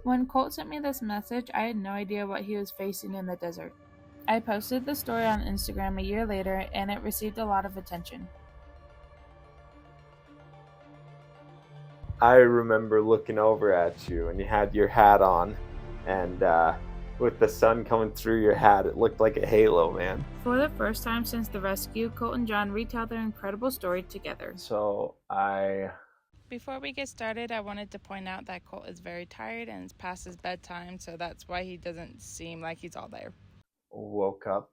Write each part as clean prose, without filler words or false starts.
When Colt sent me this message, I had no idea what he was facing in the desert. I posted the story on Instagram a year later, and it received a lot of attention. I remember looking over at you, and you had your hat on, and with the sun coming through your hat, it looked like a halo, man. For the first time since the rescue, Colt and John retell their incredible story together. Before we get started, I wanted to point out that Colt is very tired and it's past his bedtime, so that's why he doesn't seem like he's all there. Woke up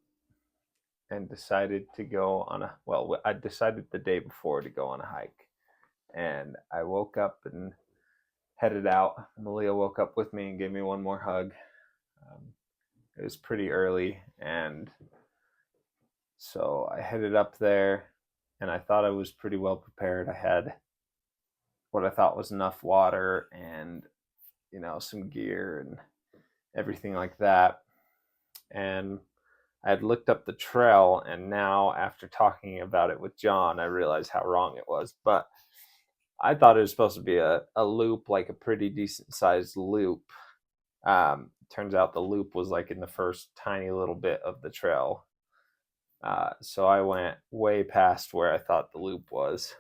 and decided to go on I decided the day before to go on a hike. And I woke up and headed out. Malia woke up with me and gave me one more hug. It was pretty early, and so I headed up there, and I thought I was pretty well prepared. I had what I thought was enough water and, some gear and everything like that. And I had looked up the trail, and now after talking about it with John, I realized how wrong it was. But I thought it was supposed to be a loop, like a pretty decent sized loop. Turns out the loop was like in the first tiny little bit of the trail. So I went way past where I thought the loop was.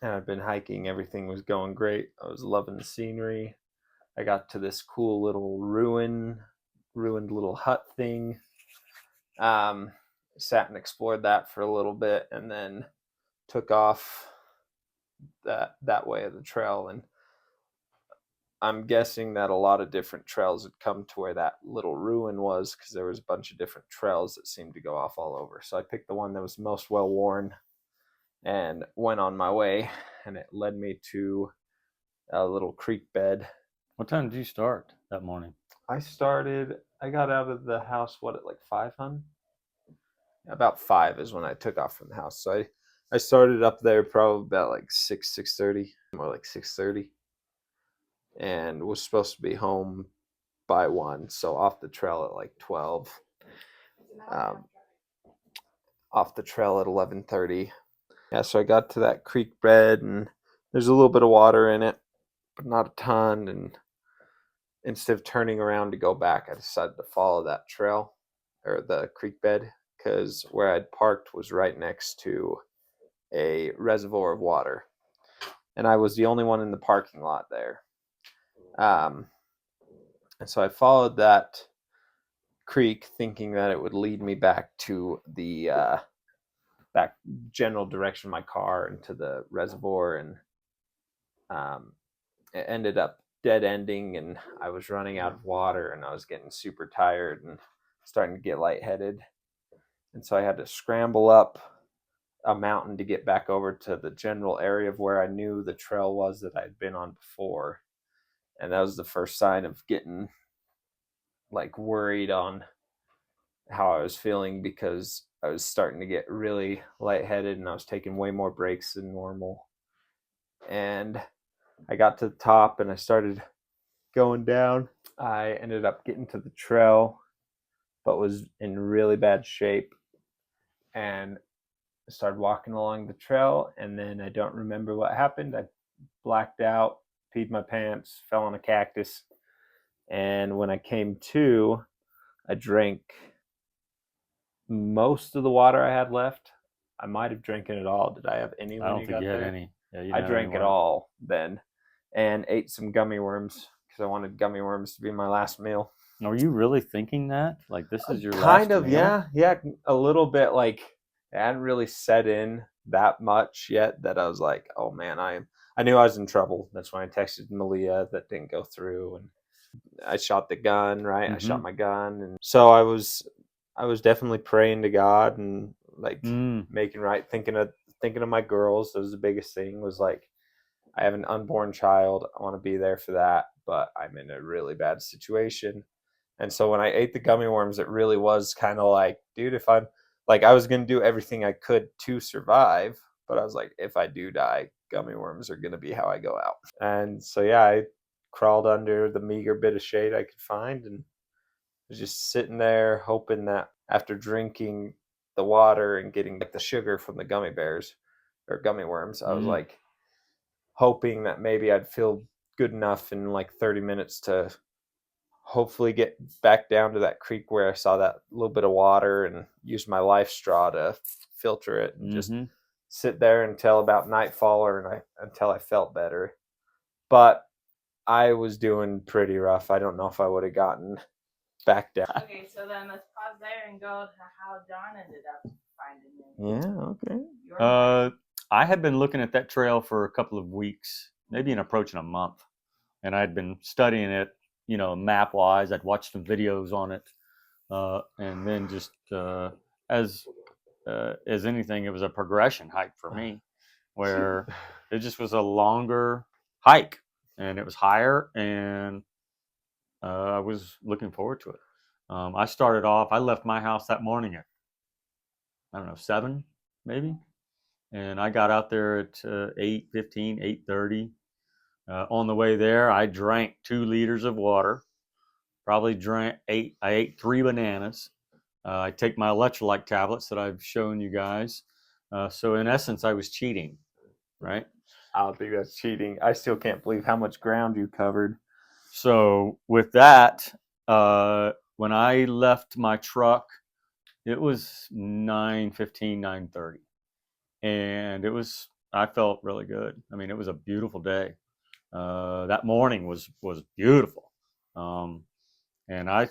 And I've been hiking. Everything was going great. I was loving the scenery. I got to this cool little ruined little hut thing. Sat and explored that for a little bit, and then took off that way of the trail. And I'm guessing that a lot of different trails had come to where that little ruin was, because there was a bunch of different trails that seemed to go off all over. So I picked the one that was most well worn and went on my way, and it led me to a little creek bed. What time did you start that morning? I got out of the house, at like 5, hun? About 5 is when I took off from the house. So I started up there probably about like 6:30, more like 6:30, and was supposed to be home by 1. So off the trail at like 12. Off the trail at 11:30. Yeah, so I got to that creek bed, and there's a little bit of water in it, but not a ton. And instead of turning around to go back, I decided to follow that trail, or the creek bed, because where I'd parked was right next to a reservoir of water, and I was the only one in the parking lot there. And so I followed that creek, thinking that it would lead me back to the back general direction of my car into the reservoir, and it ended up dead ending, and I was running out of water, and I was getting super tired and starting to get lightheaded. And so I had to scramble up a mountain to get back over to the general area of where I knew the trail was that I'd been on before. And that was the first sign of getting like worried on how I was feeling, because I was starting to get really lightheaded, and I was taking way more breaks than normal. And I got to the top, and I started going down. I ended up getting to the trail, but was in really bad shape, and started walking along the trail, and then I don't remember what happened. I blacked out, peed my pants, fell on a cactus, and when I came to, I drank most of the water I had left. I might have drank it all. Did I have any when I don't you think got you had there? any. Yeah, I drank it all then, and ate some gummy worms, because I wanted gummy worms to be my last meal. Are you really thinking that? Like, this is your Kind last of, meal? yeah, a little bit. Like, it hadn't really set in that much yet that I was like, oh man, I knew I was in trouble. That's when I texted Malia that didn't go through, and I shot the gun, right? I shot my gun, and so I was definitely praying to God, and like making right, thinking of my girls. That was the biggest thing, was like, I have an unborn child. I want to be there for that, but I'm in a really bad situation. And so when I ate the gummy worms, it really was kind of like, dude, if I'm like, I was going to do everything I could to survive, but I was like, if I do die, gummy worms are going to be how I go out. And so, yeah, I crawled under the meager bit of shade I could find, and was just sitting there hoping that after drinking the water and getting like the sugar from the gummy bears or gummy worms, I was like hoping that maybe I'd feel good enough in like 30 minutes to hopefully get back down to that creek where I saw that little bit of water and use my life straw to filter it and just sit there until about nightfall or until I felt better. But I was doing pretty rough. I don't know if I would have gotten back down. Okay, so then let's pause there and go to how John ended up finding it. Yeah, okay. I had been looking at that trail for a couple of weeks, maybe approaching a month, and I'd been studying it, map wise. I'd watched some videos on it, and then just as anything, it was a progression hike for me, where it just was a longer hike and it was higher, and I was looking forward to it. I started off. I left my house that morning at, I don't know, 7 maybe, and I got out there at 8:15, 8:30. On the way there, I drank 2 liters of water. Probably I ate 3 bananas. I take my electrolyte tablets that I've shown you guys. So in essence, I was cheating, right? I don't think that's cheating. I still can't believe how much ground you covered. So with that, when I left my truck, it was 9:15, 9:30, and I felt really good. I mean, it was a beautiful day. That morning was beautiful. And I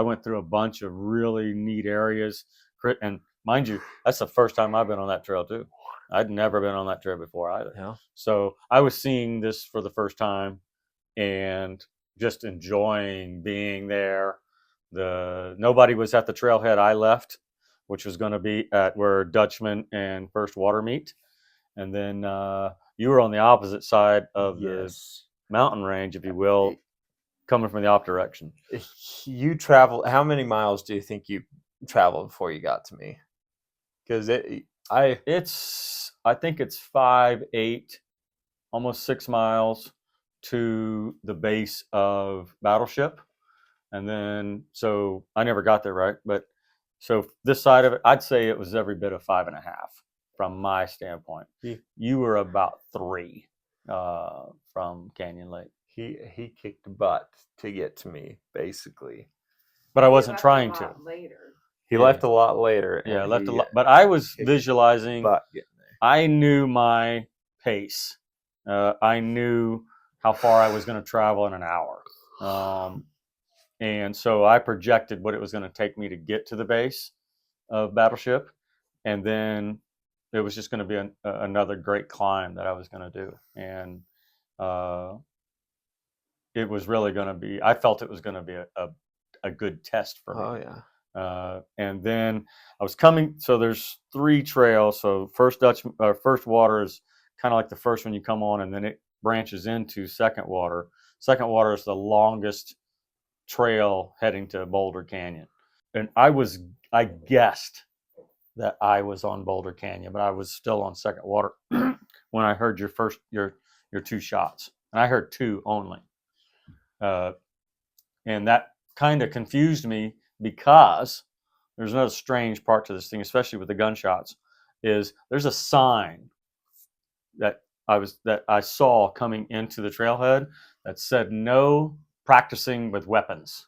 went through a bunch of really neat areas. And mind you, that's the first time I've been on that trail too. I'd never been on that trail before either. Yeah. So I was seeing this for the first time and just enjoying being there. Nobody was at the trailhead I left, which was going to be at where Dutchman and First Water meet. And then you were on the opposite side of the mountain range, if you will, coming from the opposite direction. You traveled, how many miles do you think you traveled before you got to me? Because I think it's 5, 8, almost 6 miles to the base of Battleship. And then, so I never got there, right? But so this side of it, I'd say it was every bit of 5.5 from my standpoint. You were about 3 from Canyon Lake. He kicked butt to get to me, basically. But I wasn't trying to. He left a lot later. Yeah, left a lot. But I was visualizing. Getting there. I knew my pace. I knew how far I was going to travel in an hour. And so I projected what it was going to take me to get to the base of Battleship. And then it was just going to be another great climb that I was going to do. And it was really going to be, I felt it was going to be a good test for me. Oh, yeah. And then I was coming, so there's 3 trails. So First Water is kind of like the first one you come on, and then it branches into Second Water. Second Water is the longest trail heading to Boulder Canyon. And I guessed that I was on Boulder Canyon, but I was still on Second Water when I heard your 2 shots. And I heard 2 only. And that kind of confused me, because there's another strange part to this thing, especially with the gunshots, is there's a sign that I saw coming into the trailhead that said no practicing with weapons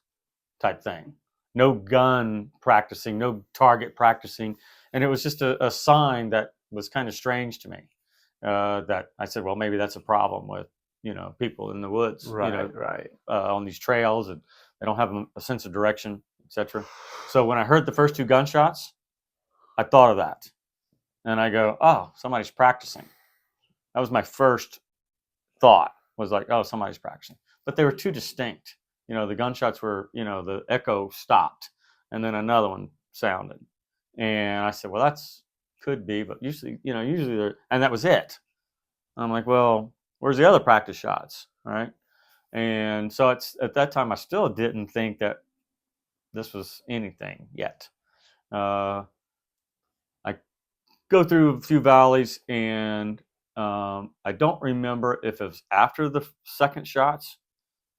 type thing. No gun practicing, no target practicing. And it was just a sign that was kind of strange to me, that I said, well, maybe that's a problem with, people in the woods, right. On these trails, and they don't have a sense of direction, etc. So when I heard the first 2 gunshots, I thought of that. And I go, oh, somebody's practicing. That was my first thought, was like, oh, somebody's practicing. But they were too distinct. The gunshots were, the echo stopped, and then another one sounded. And I said, well, that's could be, but usually they're, and that was it. I'm like, well, where's the other practice shots, right? And so at that time, I still didn't think that this was anything yet. I go through a few valleys, and I don't remember if it was after the second shots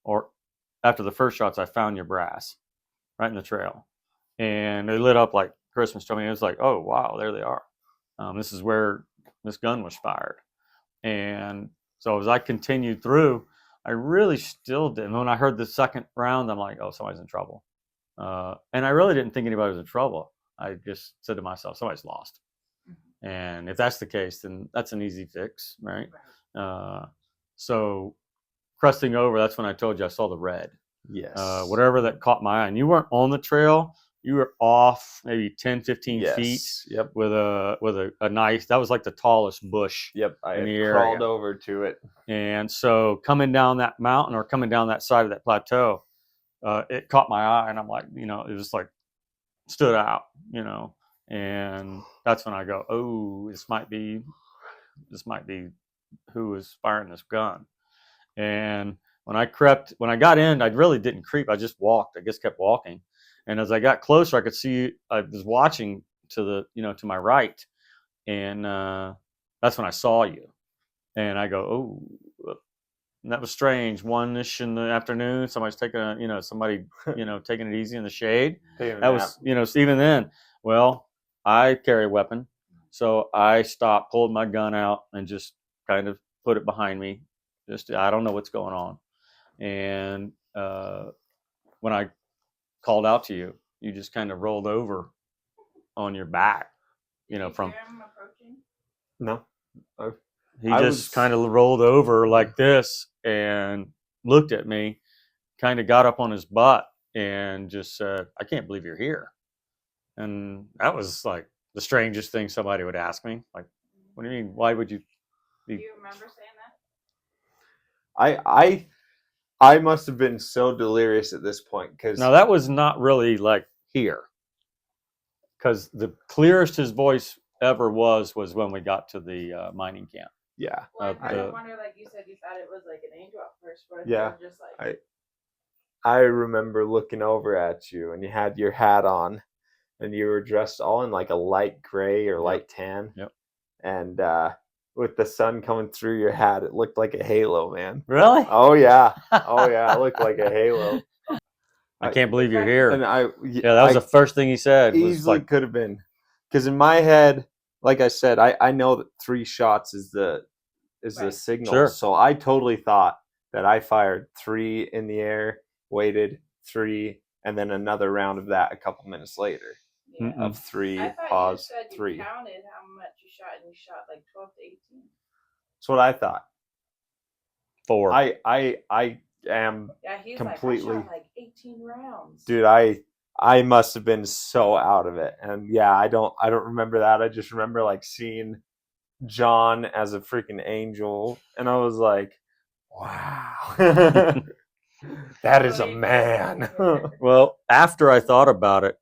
or after the first shots. I found your brass right in the trail, and they lit up like Christmas to me. It was like, oh wow, there they are. This is where this gun was fired. And so as I continued through, I really still didn't. When I heard the second round, I'm like, oh, somebody's in trouble. And I really didn't think anybody was in trouble. I just said to myself, somebody's lost. And if that's the case, then that's an easy fix, right? So cresting over, that's when I told you I saw the red. Yes. Whatever that caught my eye. And you weren't on the trail. You were off maybe 10, 15 feet Yep. with a nice, that was like the tallest bush. Yep. I in had the crawled area. over to it. And so coming down that mountain or coming down that side of that plateau, it caught my eye, and I'm like, it was like stood out, and that's when I go, oh, this might be who is firing this gun. And when I got in, I really didn't creep. I just walked. I just kept walking. And as I got closer, I could see, I was watching to to my right. And that's when I saw you. And I go, oh, and that was strange. 1-ish in the afternoon, somebody's taking taking it easy in the shade. That was, so even then, well, I carry a weapon. So I stopped, pulled my gun out, and just kind of put it behind me. I don't know what's going on. And when I called out to you, you just kind of rolled over on your back, from. Him approaching? No. He just kind of rolled over like this and looked at me, kind of got up on his butt and just said, I can't believe you're here. And that was like the strangest thing somebody would ask me. Like, what do you mean? Why would you be? Do you remember saying that? I must have been so delirious at this point because No, that was not really like here. Because the clearest his voice ever was when we got to the mining camp. Yeah. Well, I wonder, like you said, you thought it was like an angel at first, but yeah, just like I remember looking over at you, and you had your hat on, and you were dressed all in like a light gray or light tan. Yep. And with the sun coming through your hat, it looked like a halo, man. Really? Oh yeah, it looked like a halo. I can't believe you're here. And that was the first thing he said. Easily could have been, because in my head, like I said, I know that 3 shots is the signal. Sure. So I totally thought that I fired 3 in the air, waited 3, and then another round of that a couple minutes later. Yeah. Of 3, I thought pause, you said 3. You counted how much you shot, and you shot like 12 to 18. That's what I thought. 4. I am he's completely like, I shot like 18 rounds. Dude, I must have been so out of it. And yeah, I don't remember that. I just remember like seeing John as a freaking angel, and I was like, wow. That is a man. Well, after I thought about it,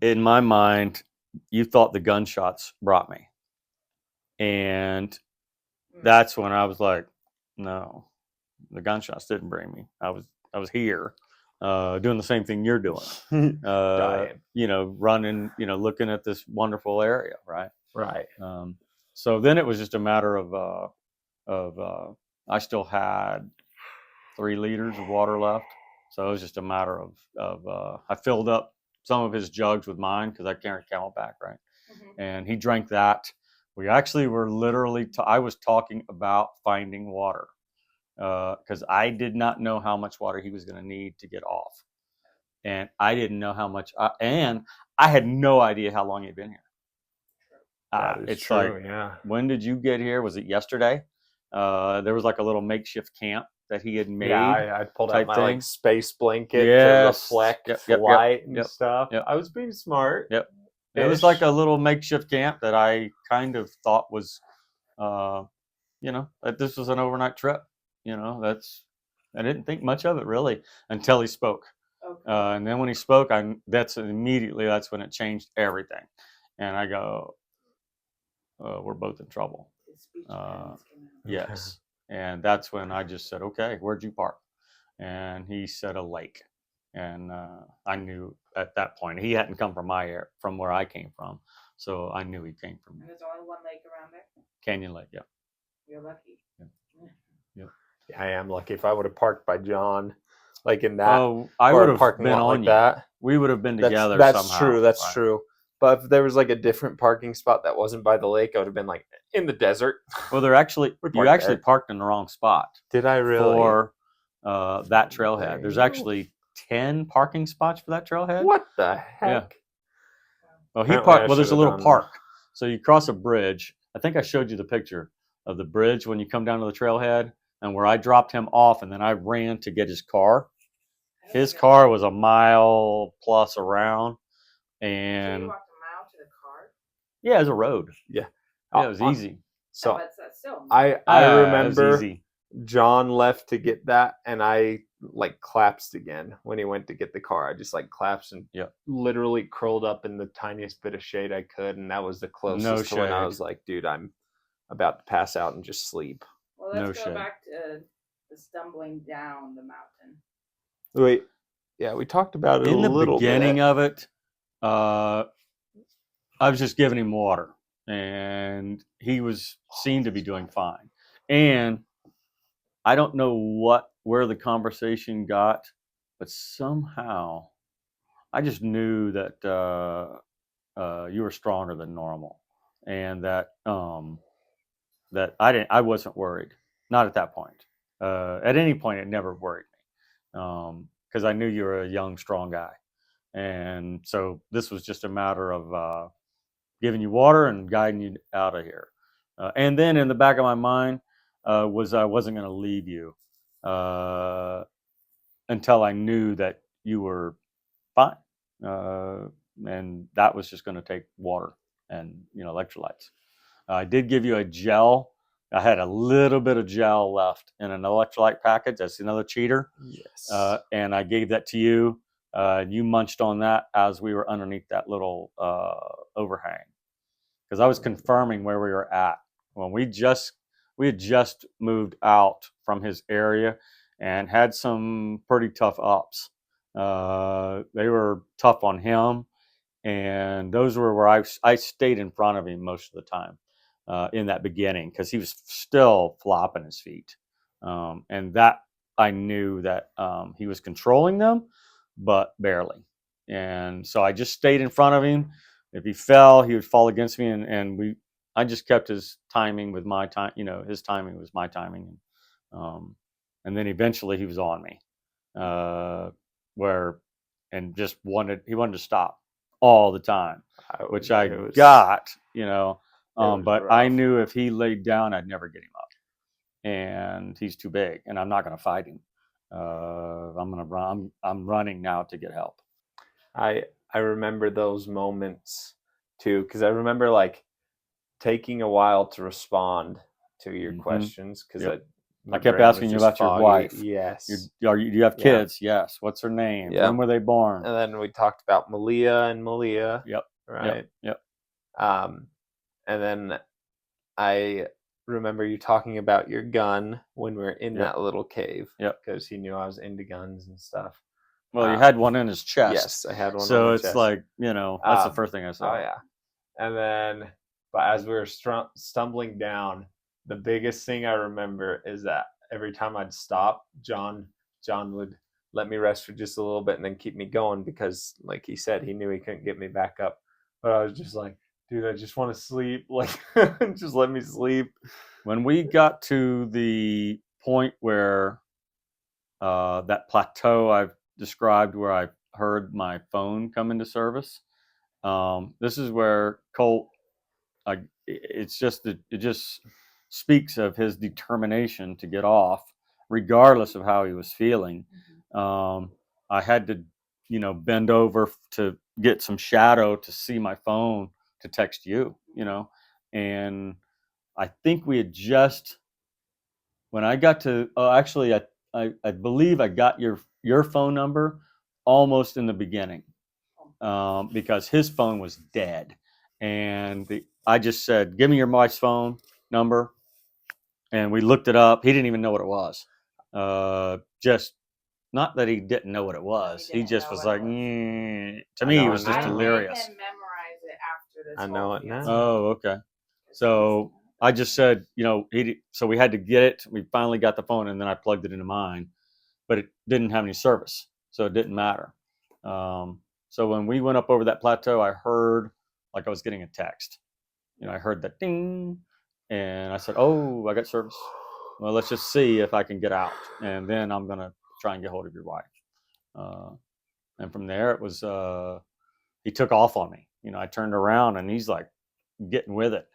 in my mind, you thought the gunshots brought me. And that's when I was like, no, the gunshots didn't bring me. I was here doing the same thing you're doing. Running, looking at this wonderful area, right? Right. So then it was just a matter of I still had 3 liters of water left. So it was just a matter of I filled up some of his jugs with mine because I carried Camelback, right? Mm-hmm. And he drank that. We actually were literally, I was talking about finding water because I did not know how much water he was going to need to get off. And I didn't know how much, and I had no idea how long he'd been here. It's true, like, yeah. When did you get here? Was it yesterday? There was like a little makeshift camp that he had made. Yeah, I pulled out my like space blanket to reflect light and stuff. Yep. I was being smart. Yep. It was like a little makeshift camp that I kind of thought was, that this was an overnight trip. I didn't think much of it really until he spoke. Okay. And then when he spoke, that's when it changed everything. And I go, we're both in trouble. Yes. And that's when I just said, okay, where'd you park? And he said a lake. And I knew at that point he hadn't come from from where I came from, so I knew he came from. And there's only one lake around there. Canyon Lake, yeah. You're lucky. Yeah. I am lucky. If I would have parked by John, like in that, I would have been on like you. That. We would have been together. That's somehow, true. That's right? true. But if there was like a different parking spot that wasn't by the lake, I would have been like in the desert. Well, you actually there. parked in the wrong spot Did I really? for that trailhead. There There's you go. actually 10 parking spots for that trailhead. What the heck? Well, Apparently I there's a should've little done- park. So you cross a bridge. I think I showed you the picture of the bridge when you come down to the trailhead, and where I dropped him off, and then I ran to get his car. His car was a mile plus around, and So you walked a mile to the car? yeah, it was a road. Yeah. Yeah, it was easy. So That's still I It was remember easy. John left to get that, and I like collapsed again when he went to get the car. I just like collapsed and literally curled up in the tiniest bit of shade I could, and that was the closest to when I shade. was like, dude, I'm about to pass out and just sleep. Well, let's go back to the stumbling down the mountain. Wait, yeah, we talked about it In a the little beginning bit. of it, I was just giving him water, and he seemed to be doing fine. And I don't know where the conversation got, but somehow I just knew that you were stronger than normal, and that I wasn't worried. Not at that point. At any point, it never worried me, because I knew you were a young, strong guy, and so this was just a matter of giving you water and guiding you out of here. And then in the back of my mind was I wasn't going to leave you until I knew that you were fine, and that was just going to take water and electrolytes. I did give you a gel. I had a little bit of gel left in an electrolyte package. That's another cheater. Yes. And I gave that to you. You munched on that as we were underneath that little overhang, because I was confirming where we were at when we had just moved out from his area and had some pretty tough ups. They were tough on him, and those were where I stayed in front of him most of the time in that beginning, because he was still flopping his feet, and that I knew that he was controlling them, but barely. And so I just stayed in front of him. If he fell, he would fall against me, I just kept his timing with my time. His timing was my timing, and then eventually he was on me, he wanted to stop all the time, which I got, but rough. I knew if he laid down, I'd never get him up, and he's too big, and I'm not going to fight him. I'm going to run. I'm running now to get help. I remember those moments too, because I remember like taking a while to respond to your questions, because I kept asking you about your wife. Yes. Do you have kids? Yes. What's her name? Yeah. When were they born? And then we talked about Malia. Yep. Right. Yep. And then I remember you talking about your gun when we were in that little cave. Yep. Because he knew I was into guns and stuff. Well, you had one in his chest. Yes, I had one. So on my it's chest. like, that's the first thing I saw. Oh yeah. And then, but as we were stumbling down, the biggest thing I remember is that every time I'd stop, John would let me rest for just a little bit and then keep me going, because, like he said, he knew he couldn't get me back up. But I was just like, dude, I just want to sleep. Like, just let me sleep. When we got to the point where that plateau I've described, where I heard my phone come into service, this is where Colt, it just speaks of his determination to get off, regardless of how he was feeling. I had to, bend over to get some shadow to see my phone to text you, and I think we had just, when I got to, actually, I believe I got your phone number almost in the beginning, because his phone was dead, and I just said, "Give me your wife's phone number," and we looked it up. He didn't even know what it was. Just not that he didn't know what it was. He just was like, to me, it was just delirious. I made him memorize it after this. I know it now. Oh, okay. So I just said, so we had to get it. We finally got the phone, and then I plugged it into mine, but it didn't have any service, so it didn't matter. So when we went up over that plateau, I heard like I was getting a text. I heard that ding, and I said, "Oh, I got service. Well, let's just see if I can get out, and then I'm gonna try and get hold of your wife." And from there, it was he took off on me. I turned around, and he's like getting with it.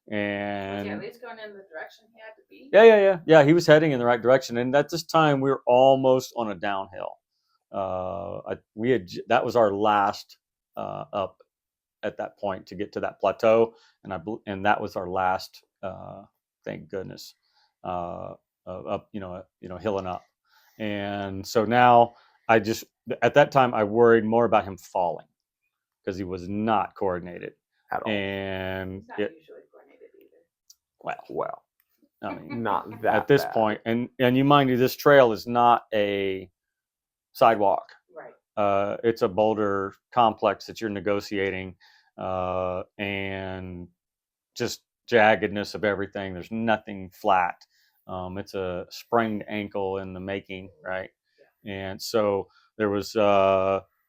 And was he at least going in the direction he had to be? Yeah. He was heading in the right direction, and at this time, we were almost on a downhill. That was our last up at that point to get to that plateau, and that was our last. Thank goodness, up, hilling up, and so now at that time I worried more about him falling because he was not coordinated at all. And He's not usually coordinated either. Well, I mean, not that at this bad. point, and you mind you, this trail is not a sidewalk. Right. It's a boulder complex that you're negotiating, and just jaggedness of everything. There's nothing flat. It's a sprained ankle in the making, right? And so there was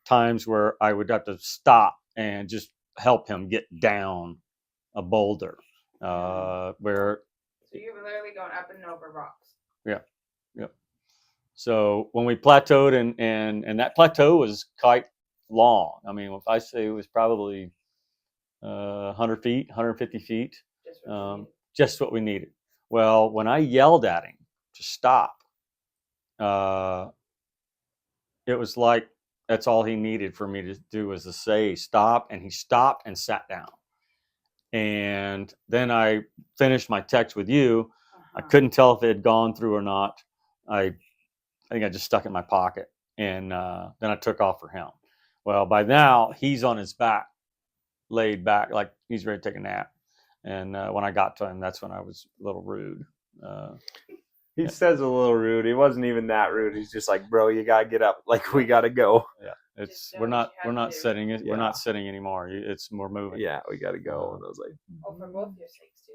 times where I would have to stop and just help him get down a boulder, where. So you were literally going up and over rocks. Yeah. So when we plateaued, and that plateau was quite long. I mean, if I say it was probably 100 feet, 150 feet, just what we needed. Well, when I yelled at him to stop, it was like that's all he needed for me to do was to say stop, and he stopped and sat down. And then I finished my text with you. I couldn't tell if it had gone through or not. I think I just stuck it in my pocket, and then I took off for him. Well, by now he's on his back, laid back, like he's ready to take a nap. And when I got to him, that's when I was a little rude. He says a little rude. He wasn't even that rude. He's just like, "Bro, you gotta get up. Like, we gotta go." Yeah, we're not sitting. Yeah. We're not sitting anymore. It's more moving. Yeah, we gotta go. And I was like, "Oh, for both your sakes too."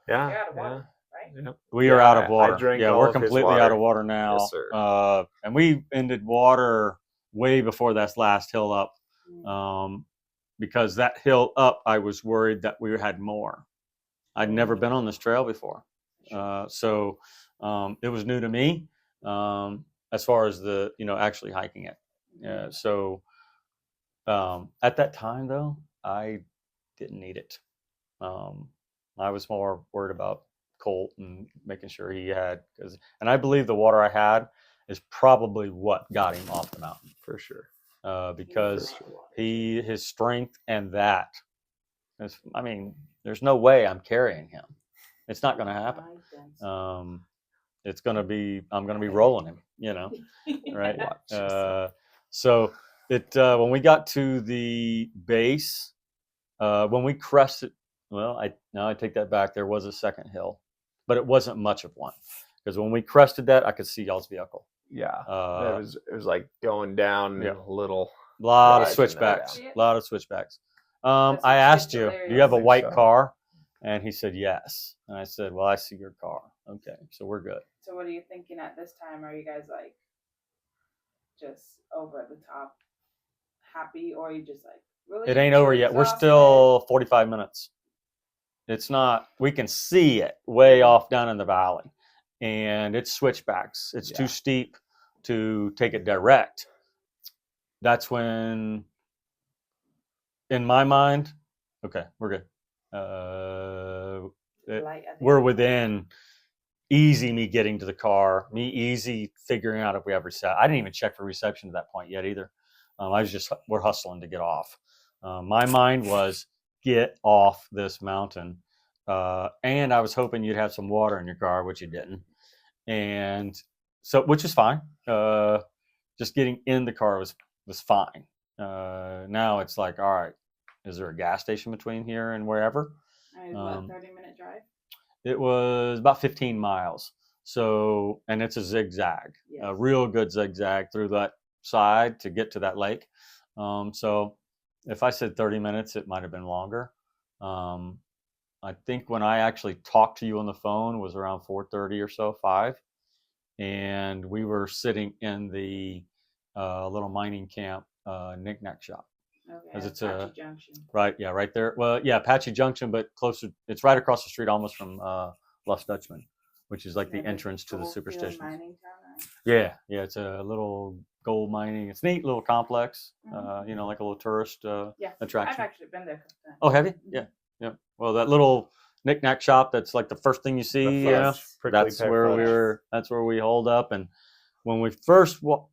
Yeah. You're out of water, right? Yeah. We are out of water. I drank we're completely out of water now. Yes, sir. And we ended water way before that last hill up, because that hill up, I was worried that we had more. I'd never been on this trail before, so it was new to me as far as the actually hiking it. So at that time though, I didn't need it. I was more worried about Colt and making sure he had, and I believe the water I had is probably what got him off the mountain for sure. Because his strength and that. I mean, there's no way I'm carrying him. It's not going to happen. It's going to be, I'm going to be rolling him, right? So when we got to the base, when we crested, well, I take that back. There was a second hill, but it wasn't much of one, because when we crested that, I could see y'all's vehicle. Yeah, it was like going down a little. A lot of switchbacks. I asked you, do you have a white car? And he said yes. And I said, well, I see your car. Okay, so we're good. So what are you thinking at this time? Are you guys like just over the top happy, or are you just like really? It ain't over yet. We're still 45 minutes. It's not. We can see it way off down in the valley, and it's switchbacks. It's too steep to take it direct. That's when, in my mind, okay, we're good. We're within easy me getting to the car, me easy figuring out if we have reception. I didn't even check for reception at that point yet either. We're hustling to get off. My mind was get off this mountain. And I was hoping you'd have some water in your car, which you didn't. And so, which is fine. Just getting in the car was fine. Now it's like, all right, is there a gas station between here and wherever? What, 30-minute drive? It was about 15 miles. So, and it's a zigzag, a real good zigzag through that side to get to that lake. So if I said 30 minutes, it might have been longer. I think when I actually talked to you on the phone was around 4:30 or so, 5. And we were sitting in the little mining camp knick-knack shop. As it's Apache Junction. right, yeah, right there. Well, yeah, Apache Junction, but closer. It's right across the street, almost from Lost Dutchman, which is like the entrance to the superstition. Mining town, right? Yeah, yeah, it's a little gold mining. It's a neat little complex. You know, like a little tourist attraction. I've actually been there. Oh, have you? Yeah, yeah. Well, that little knick-knack shop, that's like the first thing you see. You know, that's where we were. That's where we holed up. And when we first walked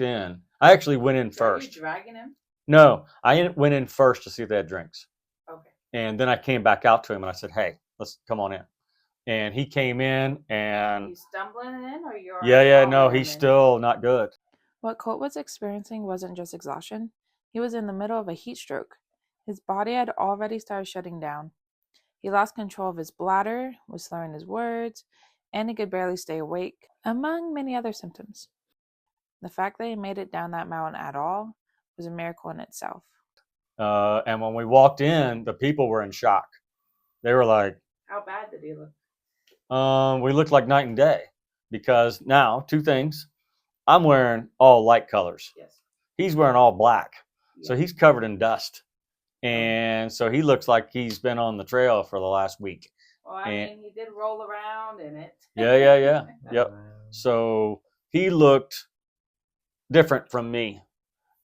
in, I actually went in first. Were you dragging him? No, I went in first to see if they had drinks. Okay. And then I came back out to him and I said, "Hey, let's come on in." And he came in and. You stumbling in, or you're? Yeah. No, he's still not good. What Colt was experiencing wasn't just exhaustion. He was in the middle of a heat stroke. His body had already started shutting down. He lost control of his bladder, was slurring his words, and he could barely stay awake, among many other symptoms. The fact that he made it down that mountain at all was a miracle in itself. And when we walked in, the people were in shock. They were like, "How bad did he look?" We looked like night and day, because now, two things. I'm wearing all light colors. Yes. He's wearing all black. Yeah. So he's covered in dust. And so he looks like he's been on the trail for the last week. Well, I mean, he did roll around in it. Yeah. Yep. So he looked different from me.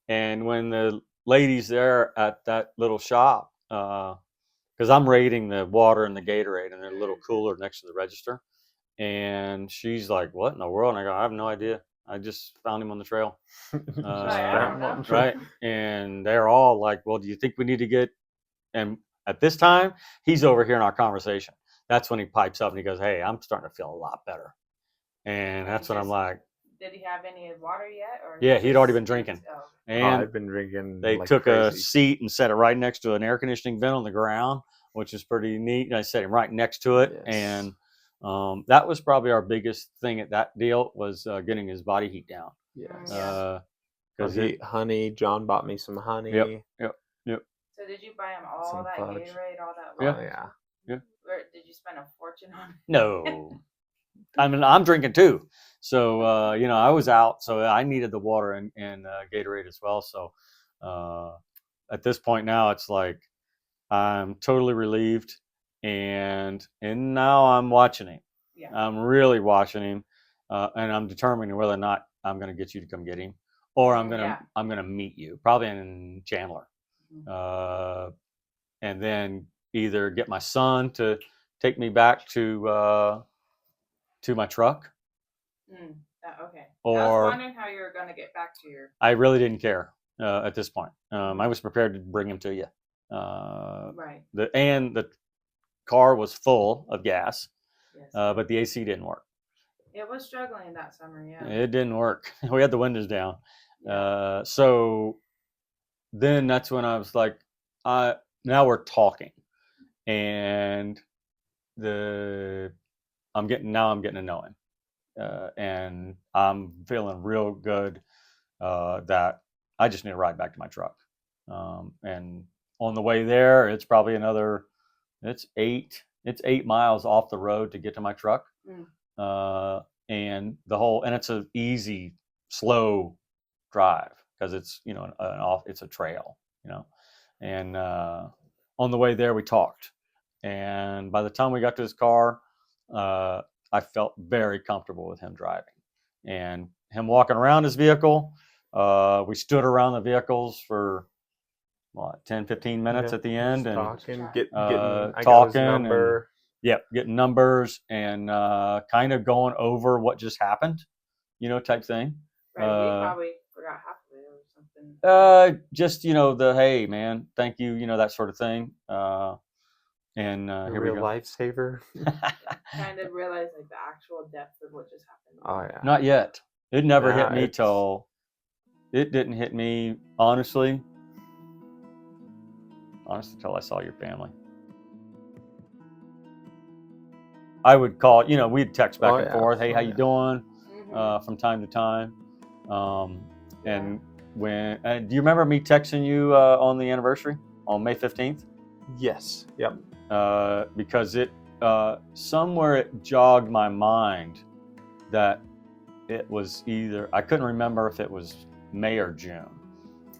And when the ladies there at that little shop, because I'm rating the water and the Gatorade in their little cooler next to the register, and she's like, "What in the world?" And I go, "I have no idea. I just found him on the trail." Right. And they're all like, "Well, do you think we need to get?" And at this time, he's overhearing our conversation. That's when he pipes up and he goes, "Hey, I'm starting to feel a lot better." And that's when I'm like, "Did he have any water yet?" Or yeah, he'd already been drinking. And I've been drinking. They took a seat and set it right next to an air conditioning vent on the ground, which is pretty neat. And I set him right next to it. And that was probably our biggest thing at that deal, was getting his body heat down. Yes. Because honey, John bought me some honey. Yep. So did you buy him all that fudge. Gatorade, all that? Yeah. Did you spend a fortune on it? No. I mean, I'm drinking too. So, I was out, so I needed the water and Gatorade as well. So at this point now, it's like I'm totally relieved. And now I'm watching him. Yeah. I'm really watching him. And I'm determining whether or not I'm going to get you to come get him, or I'm going to meet you, probably in Chandler. And then either get my son to take me back to my truck. Okay. Or, I was wondering how you were going to get back to your... I really didn't care at this point. I was prepared to bring him to you. Right. The car was full of gas, but the AC didn't work. It was struggling that summer, yeah. It didn't work. We had the windows down. So then that's when I was like, now we're talking. And I'm getting to know him. And I'm feeling real good that I just need to ride back to my truck. And on the way there, it's probably it's 8 miles off the road to get to my truck. And it's an easy, slow drive, because it's, it's a trail, and on the way there we talked. And by the time we got to his car, I felt very comfortable with him driving and him walking around his vehicle. We stood around the vehicles for 10, 15 minutes at the end, and talking, getting numbers and kind of going over what just happened, type thing. Right, he probably forgot half of it or something. Just the hey man, thank you, that sort of thing. And here we go. Lifesaver. Kind of realize like the actual depth of what just happened. Oh yeah. Not yet. It never hit me till it didn't hit me honestly till I saw your family. I would call, we'd text back and forth. Hey, how you doing? From time to time. And when do you remember me texting you on the anniversary on May 15th? Yes. Yep. Because it somewhere it jogged my mind that it was either, I couldn't remember if it was May or June.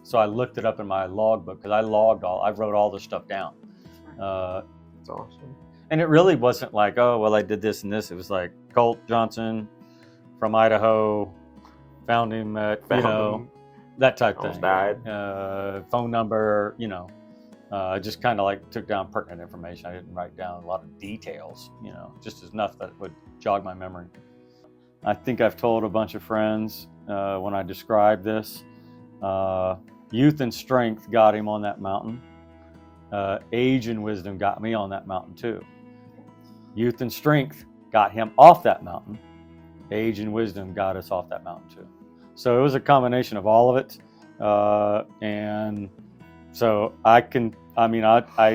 So I looked it up in my logbook because I wrote all this stuff down. That's awesome. And it really wasn't like, oh, well, I did this and this. It was like Colt Johnson from Idaho, found him at, that type Almost thing. died. Phone number, I just kind of like took down pertinent information. I didn't write down a lot of details, just enough that would jog my memory. I think I've told a bunch of friends when I described this, youth and strength got him on that mountain. Age and wisdom got me on that mountain too. Youth and strength got him off that mountain. Age and wisdom got us off that mountain too. So it was a combination of all of it. And so I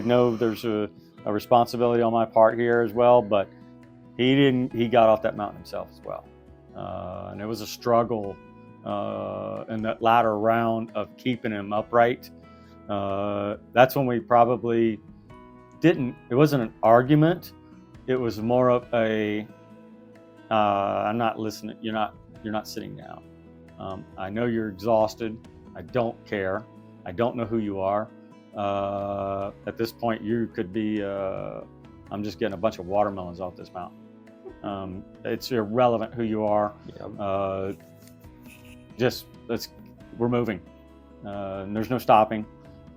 know there's a responsibility on my part here as well, but he got off that mountain himself as well. And it was a struggle in that latter round of keeping him upright. That's when we probably it wasn't an argument. It was more of a, I'm not listening. You're not sitting down. I know you're exhausted. I don't care. I don't know who you are. At this point, you could be, I'm just getting a bunch of watermelons off this mountain. It's irrelevant who you are. Yeah. We're moving. And there's no stopping.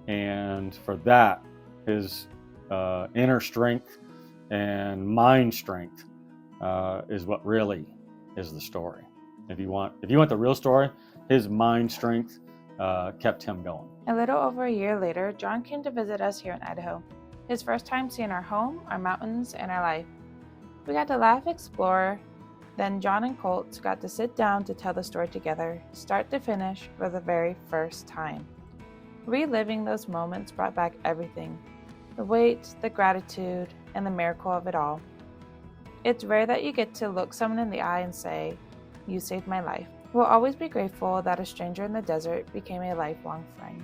And for that, his inner strength and mind strength is what really is the story. If you want the real story, his mind strength kept him going. A little over a year later, John came to visit us here in Idaho. His first time seeing our home, our mountains, and our life. We got to laugh, explore. Then John and Colt got to sit down to tell the story together, start to finish, for the very first time. Reliving those moments brought back everything. The weight, the gratitude, and the miracle of it all. It's rare that you get to look someone in the eye and say, "You saved my life." We'll always be grateful that a stranger in the desert became a lifelong friend.